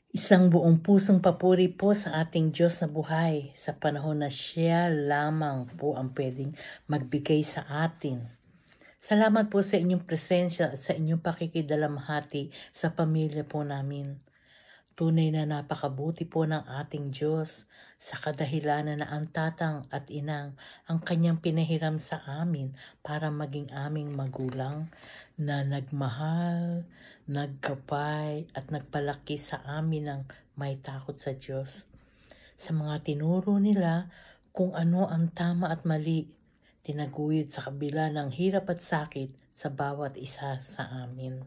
Isang buong pusong papuri po sa ating Diyos na buhay sa panahon na Siya lamang po ang pwedeng magbigay sa atin. Salamat po sa inyong presensya at sa inyong pakikidalamhati sa pamilya po namin. Tunay na napakabuti po ng ating Diyos sa kadahilanan na ang tatang at inang ang kanyang pinahiram sa amin para maging aming magulang na nagmahal, nagkapay at nagpalaki sa amin ng may takot sa Diyos. Sa mga tinuro nila kung ano ang tama at mali, tinaguyod sa kabila ng hirap at sakit sa bawat isa sa amin.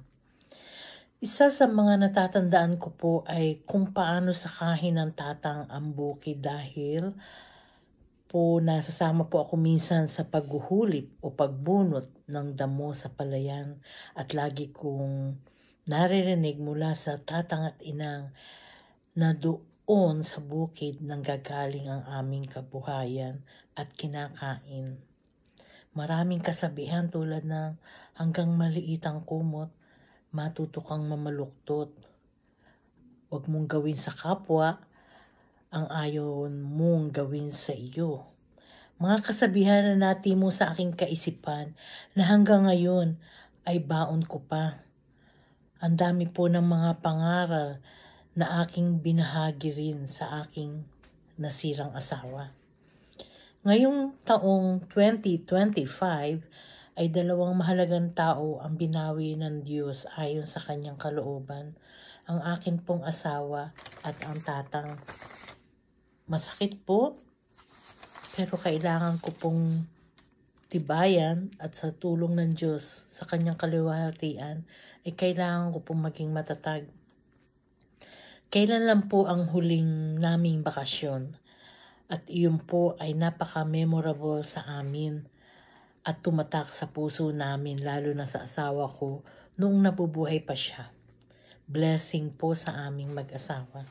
Isa sa mga natatandaan ko po ay kung paano sakahin ng tatang ang bukid dahil po nasasama po ako minsan sa paghuhulip o pagbunot ng damo sa palayan at lagi kong naririnig mula sa tatang at inang na doon sa bukid nanggagaling ang aming kabuhayan at kinakain. Maraming kasabihan tulad ng hanggang maliit ang kumot, matuto kang mamaluktot. Huwag mong gawin sa kapwa ang ayaw mong gawin sa iyo. Mga kasabihan na natimo sa aking kaisipan na hanggang ngayon ay baon ko pa. Ang dami po ng mga pangaral na aking binahagi rin sa aking nasirang asawa. Ngayong taong 2025 ay dalawang mahalagang tao ang binawi ng Diyos ayon sa kanyang kalooban, ang akin pong asawa at ang tatang. Masakit po, pero kailangan ko pong tibayan at sa tulong ng Diyos sa kanyang kaluwalhatian ay kailangan ko pong maging matatag. Kailan lang po ang huling naming bakasyon? At iyon po ay napaka-memorable sa amin at tumatak sa puso namin lalo na sa asawa ko noong nabubuhay pa siya. Blessing po sa aming mag-asawa.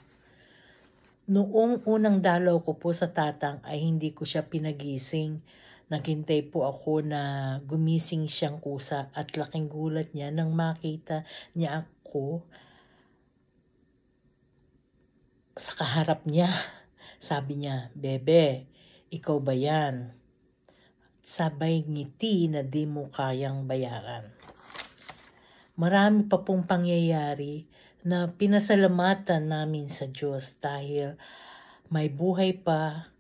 Noong unang dalaw ko po sa tatang ay hindi ko siya pinagising. Naghintay po ako na gumising siyang kusa at laking gulat niya nang makita niya ako sa kaharap niya. Sabi niya, "Bebe, ikaw ba yan?" Sabay ngiti na di mo kayang bayaran. Marami pa pong pangyayari na pinasalamatan namin sa Diyos dahil may buhay pa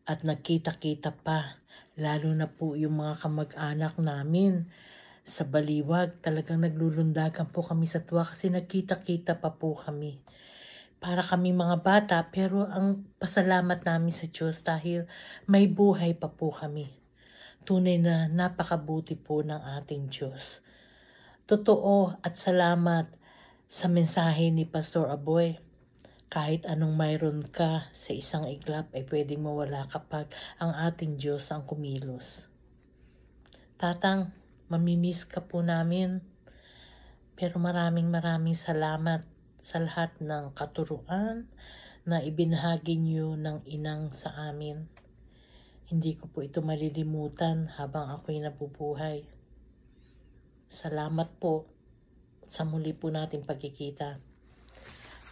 at nagkita-kita pa. Lalo na po yung mga kamag-anak namin sa Baliwag. Talagang naglulundagan po kami sa tuwa kasi nagkita-kita pa po kami. Para kami mga bata, pero ang pasalamat namin sa Diyos dahil may buhay pa po kami. Tunay na napakabuti po ng ating Diyos. Totoo at salamat sa mensahe ni Pastor Aboy. Kahit anong mayroon ka sa isang iglap ay pwedeng mawala kapag ang ating Diyos ang kumilos. Tatang, mamimiss ka po namin. Pero maraming salamat sa lahat ng katuruan na ibinahagi niyo ng inang sa amin. Hindi ko po ito malilimutan habang ako'y nabubuhay. Salamat po sa muli po nating pagkikita.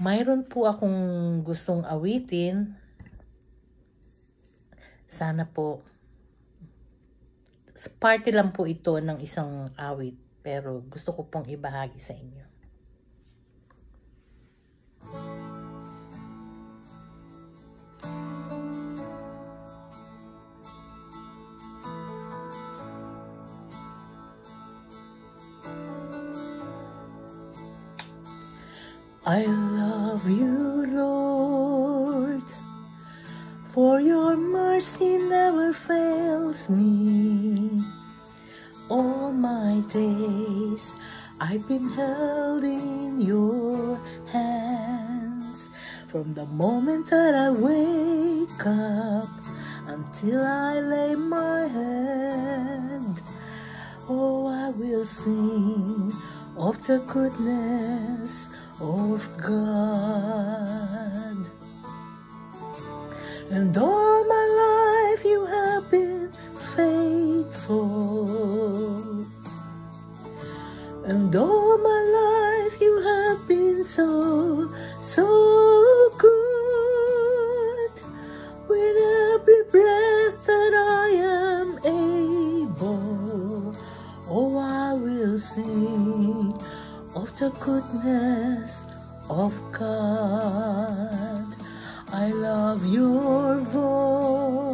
Mayroon po akong gustong awitin. Sana po, party lang po ito ng isang awit, pero gusto ko pong ibahagi sa inyo. I love you, Lord, for your mercy never fails me. All my days I've been held in your hands. From the moment that I wake up until I lay my head, oh, I will sing of the goodness of God. And all my life you have been faithful. And all my life you have been so, so good. With every breath that I am able, oh, I will sing of the goodness of God. I love your voice.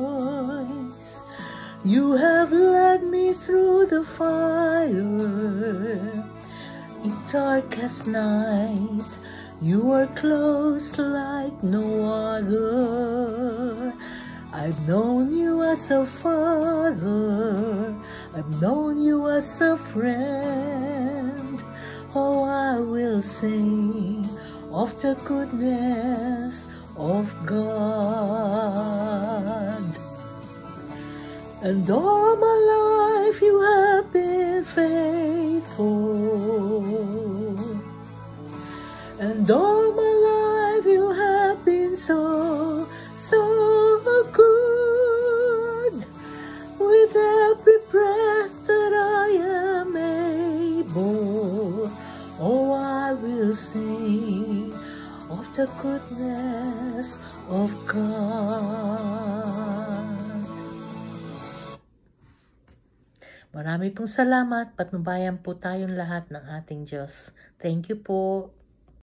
You have led me through the fire. In darkest night, you are close like no other. I've known you as a father. I've known you as a friend. Oh, I will sing of the goodness of God. And all my life you have been faithful. And all my life you have been so, so good. With every breath that I am able, oh, I will sing of the goodness of God. Marami pong salamat. Patnubayan po tayong lahat ng ating Diyos. Thank you po.